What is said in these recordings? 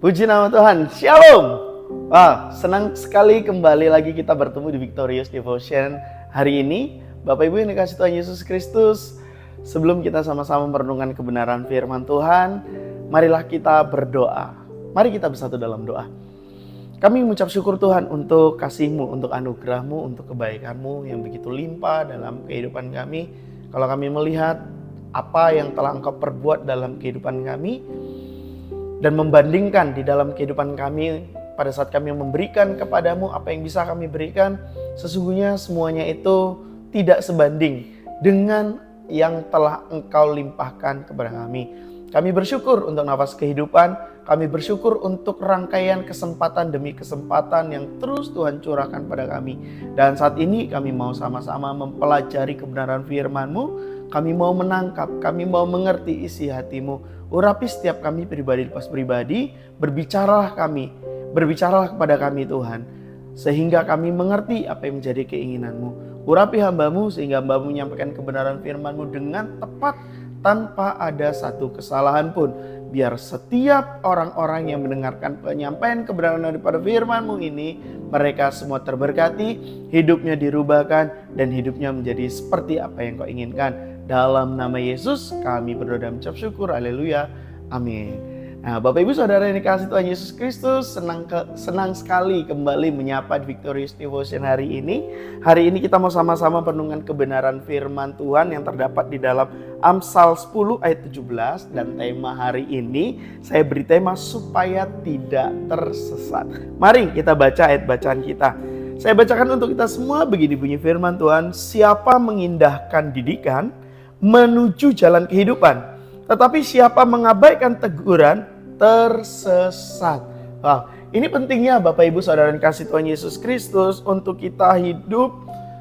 Puji nama Tuhan, Shalom. Wah, senang sekali kembali lagi kita bertemu di Victorious Devotion hari ini. Bapak Ibu yang dikasih Tuhan Yesus Kristus, sebelum kita sama-sama merenungkan kebenaran firman Tuhan, marilah kita berdoa. Mari kita bersatu dalam doa. Kami mengucap syukur Tuhan untuk kasih-Mu, untuk anugerah-Mu, untuk kebaikan-Mu yang begitu limpah dalam kehidupan kami. Kalau kami melihat apa yang telah Engkau perbuat dalam kehidupan kami, dan membandingkan di dalam kehidupan kami pada saat kami memberikan kepadamu apa yang bisa kami berikan, sesungguhnya semuanya itu tidak sebanding dengan yang telah Engkau limpahkan kepada kami. Kami bersyukur untuk nafas kehidupan, kami bersyukur untuk rangkaian kesempatan demi kesempatan yang terus Tuhan curahkan pada kami. Dan saat ini kami mau sama-sama mempelajari kebenaran firman-Mu, kami mau menangkap, kami mau mengerti isi hati-Mu. Urapi setiap kami pribadi lepas pribadi, berbicaralah kepada kami Tuhan, sehingga kami mengerti apa yang menjadi keinginan-Mu. Urapi hamba-Mu sehingga hamba-Mu menyampaikan kebenaran firman-Mu dengan tepat, tanpa ada satu kesalahan pun. Biar setiap orang-orang yang mendengarkan penyampaian kebenaran daripada firman-Mu ini, mereka semua terberkati, hidupnya dirubahkan, dan hidupnya menjadi seperti apa yang Kau inginkan. Dalam nama Yesus kami berdoa dan mengucap syukur. Haleluya. Amin. Nah, Bapak Ibu Saudara yang dikasihi Tuhan Yesus Kristus, senang sekali kembali menyapa di Victorious Devotion hari ini. Hari ini kita mau sama-sama merenungkan kebenaran firman Tuhan yang terdapat di dalam Amsal 10 ayat 17. Dan tema hari ini saya beri tema supaya tidak tersesat. Mari kita baca ayat bacaan kita. Saya bacakan untuk kita semua. Begini bunyi firman Tuhan. Siapa mengindahkan didikan menuju jalan kehidupan, tetapi siapa mengabaikan teguran tersesat. Wow, ini pentingnya Bapak Ibu Saudara yang kasih Tuhan Yesus Kristus untuk kita hidup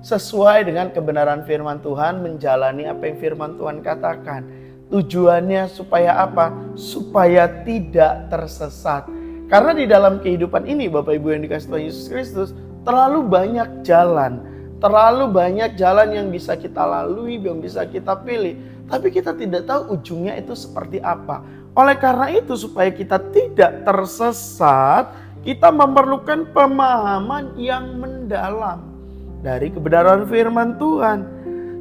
sesuai dengan kebenaran firman Tuhan, menjalani apa yang firman Tuhan katakan. Tujuannya supaya apa? Supaya tidak tersesat. Karena di dalam kehidupan ini Bapak Ibu yang dikasih Tuhan Yesus Kristus, terlalu banyak jalan. Terlalu banyak jalan yang bisa kita lalui, yang bisa kita pilih. Tapi kita tidak tahu ujungnya itu seperti apa. Oleh karena itu supaya kita tidak tersesat, kita memerlukan pemahaman yang mendalam dari kebenaran firman Tuhan.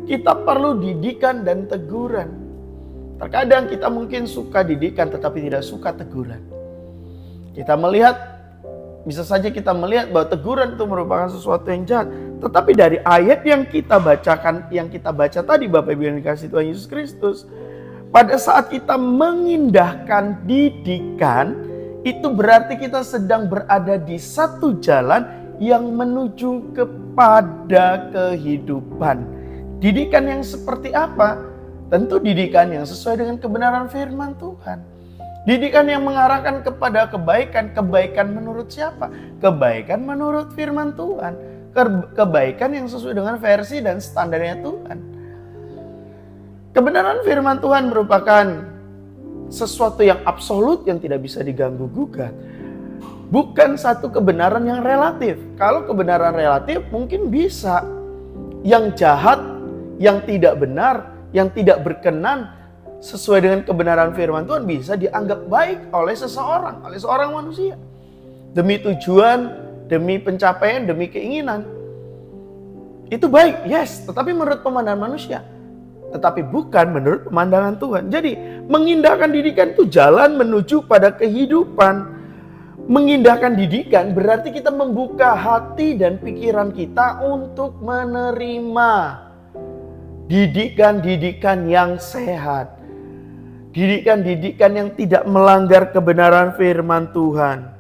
Kita perlu didikan dan teguran. Terkadang kita mungkin suka didikan tetapi tidak suka teguran. Bisa saja kita melihat bahwa teguran itu merupakan sesuatu yang jahat. Tetapi dari ayat yang kita baca tadi Bapak Ibu yang dikasihi Tuhan Yesus Kristus, pada saat kita mengindahkan didikan, itu berarti kita sedang berada di satu jalan yang menuju kepada kehidupan. Didikan yang seperti apa? Tentu didikan yang sesuai dengan kebenaran firman Tuhan. Didikan yang mengarahkan kepada kebaikan. Kebaikan menurut siapa? Kebaikan menurut firman Tuhan. Kebaikan yang sesuai dengan versi dan standarnya Tuhan. Kebenaran firman Tuhan merupakan sesuatu yang absolut yang tidak bisa diganggu gugat. Bukan satu kebenaran yang relatif. Kalau kebenaran relatif mungkin bisa. Yang jahat, yang tidak benar, yang tidak berkenan sesuai dengan kebenaran firman Tuhan bisa dianggap baik oleh seorang manusia. Demi tujuan, demi pencapaian, demi keinginan. Itu baik, yes, tetapi menurut pemandangan manusia. Tetapi bukan menurut pemandangan Tuhan. Jadi mengindahkan didikan itu jalan menuju pada kehidupan. Mengindahkan didikan berarti kita membuka hati dan pikiran kita untuk menerima didikan-didikan yang sehat. Didikan-didikan yang tidak melanggar kebenaran firman Tuhan.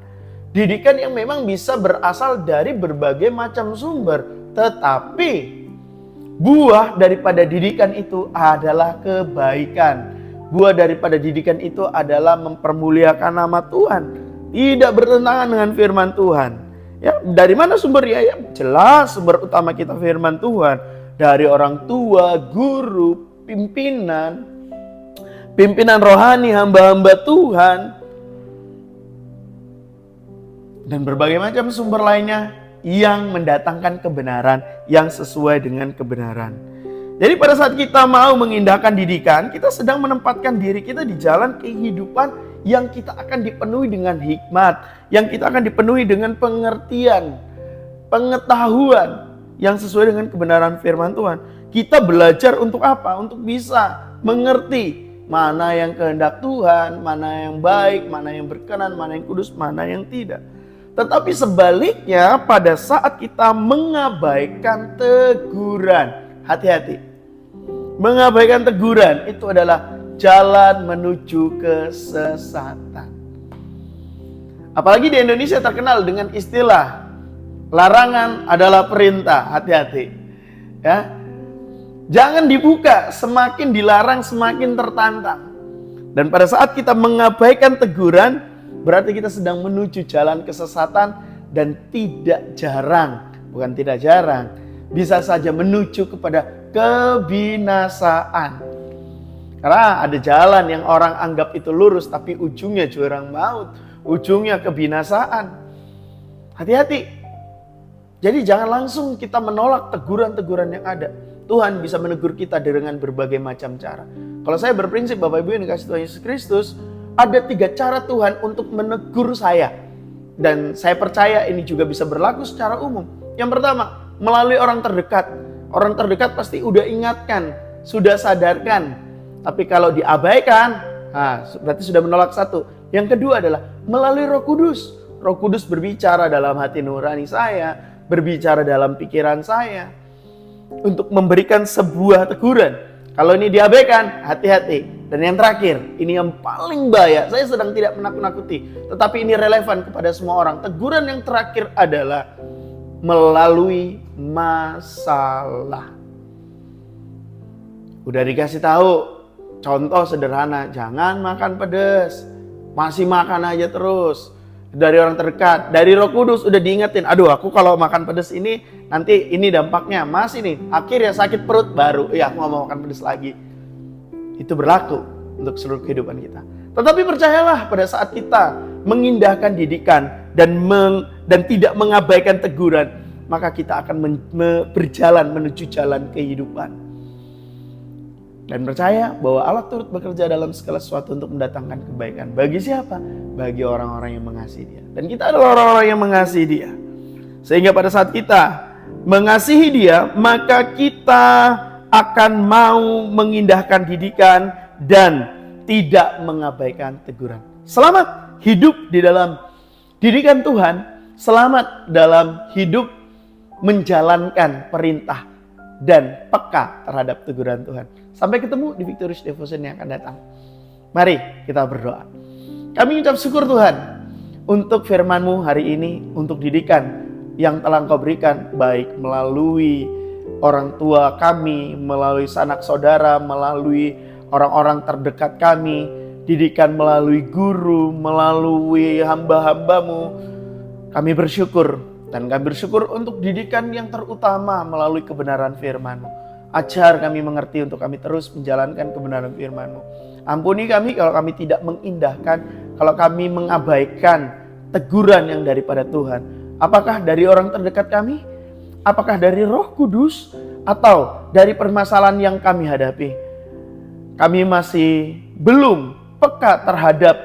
Didikan yang memang bisa berasal dari berbagai macam sumber. Tetapi buah daripada didikan itu adalah kebaikan. Buah daripada didikan itu adalah mempermuliakan nama Tuhan. Tidak bertentangan dengan firman Tuhan. Ya, dari mana sumbernya? Ya, jelas sumber utama kita firman Tuhan. Dari orang tua, guru, pimpinan rohani, hamba-hamba Tuhan, dan berbagai macam sumber lainnya yang mendatangkan kebenaran yang sesuai dengan kebenaran. Jadi pada saat kita mau mengindahkan didikan, kita sedang menempatkan diri kita di jalan kehidupan yang kita akan dipenuhi dengan hikmat, yang kita akan dipenuhi dengan pengertian, pengetahuan yang sesuai dengan kebenaran firman Tuhan. Kita belajar untuk apa? Untuk bisa mengerti mana yang kehendak Tuhan, mana yang baik, mana yang berkenan, mana yang kudus, mana yang tidak. Tetapi sebaliknya pada saat kita mengabaikan teguran, hati-hati. Mengabaikan teguran itu adalah jalan menuju kesesatan. Apalagi di Indonesia terkenal dengan istilah larangan adalah perintah. Hati-hati. Ya. Jangan dibuka, semakin dilarang semakin tertantang. Dan pada saat kita mengabaikan teguran, berarti kita sedang menuju jalan kesesatan dan tidak jarang, bukan tidak jarang, bisa saja menuju kepada kebinasaan. Karena ada jalan yang orang anggap itu lurus, tapi ujungnya jurang maut, ujungnya kebinasaan. Hati-hati. Jadi jangan langsung kita menolak teguran-teguran yang ada. Tuhan bisa menegur kita dengan berbagai macam cara. Kalau saya berprinsip, Bapak Ibu yang dikasih Tuhan Yesus Kristus, ada 3 cara Tuhan untuk menegur saya. Dan saya percaya ini juga bisa berlaku secara umum. Yang pertama, melalui orang terdekat. Orang terdekat pasti udah ingatkan, sudah sadarkan. Tapi kalau diabaikan, berarti sudah menolak satu. Yang kedua adalah melalui Roh Kudus. Roh Kudus berbicara dalam hati nurani saya, berbicara dalam pikiran saya, untuk memberikan sebuah teguran. Kalau ini diabaikan, hati-hati. Dan yang terakhir, ini yang paling bahaya. Saya sedang tidak menakut-nakuti, tetapi ini relevan kepada semua orang. Teguran yang terakhir adalah melalui masalah. Udah dikasih tahu, contoh sederhana, jangan makan pedas, masih makan aja terus. Dari orang terdekat, dari Roh Kudus udah diingetin, aduh aku kalau makan pedas ini, nanti ini dampaknya, masih nih, akhirnya sakit perut baru, aku gak mau makan pedas lagi. Itu berlaku untuk seluruh kehidupan kita. Tetapi percayalah, pada saat kita mengindahkan didikan dan tidak mengabaikan teguran, maka kita akan berjalan menuju jalan kehidupan. Dan percaya bahwa Allah turut bekerja dalam segala sesuatu untuk mendatangkan kebaikan. Bagi siapa? Bagi orang-orang yang mengasihi Dia. Dan kita adalah orang-orang yang mengasihi Dia. Sehingga pada saat kita mengasihi Dia, maka kita akan mau mengindahkan didikan dan tidak mengabaikan teguran. Selamat hidup di dalam didikan Tuhan. Selamat dalam hidup menjalankan perintah dan peka terhadap teguran Tuhan. Sampai ketemu di Victorious Devotion yang akan datang. Mari kita berdoa. Kami ucap syukur Tuhan untuk firman-Mu hari ini, untuk didikan yang telah Engkau berikan, baik melalui orang tua kami, melalui sanak saudara, melalui orang-orang terdekat kami, didikan melalui guru, melalui hamba-hamba-Mu. Kami bersyukur, dan kami bersyukur untuk didikan yang terutama melalui kebenaran firman-Mu. Ajar kami mengerti untuk kami terus menjalankan kebenaran firman-Mu. Ampuni kami kalau kami tidak mengindahkan, kalau kami mengabaikan teguran yang daripada Tuhan. Apakah dari orang terdekat kami? Apakah dari Roh Kudus? Atau dari permasalahan yang kami hadapi? Kami masih belum peka terhadap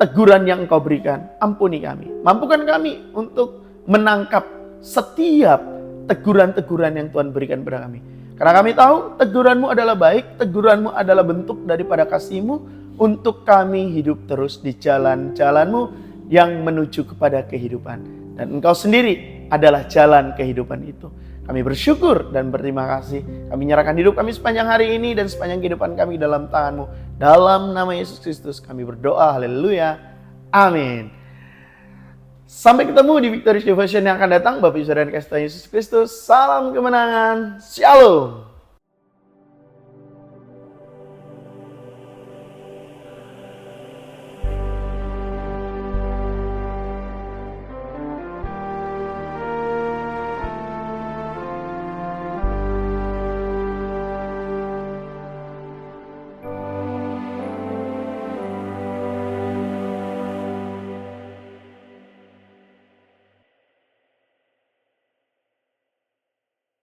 teguran yang Engkau berikan. Ampuni kami. Mampukan kami untuk menangkap setiap teguran-teguran yang Tuhan berikan kepada kami. Karena kami tahu teguran-Mu adalah baik, teguran-Mu adalah bentuk daripada kasih-Mu untuk kami hidup terus di jalan-jalan-Mu yang menuju kepada kehidupan. Dan Engkau sendiri adalah jalan kehidupan itu. Kami bersyukur dan berterima kasih. Kami menyerahkan hidup kami sepanjang hari ini dan sepanjang kehidupan kami dalam tangan-Mu. Dalam nama Yesus Kristus kami berdoa, haleluya, amin. Sampai ketemu di Victorious Devotion yang akan datang. Bapak Ibu Saudara yang dikasihi Tuhan Yesus Kristus, salam kemenangan, shalom.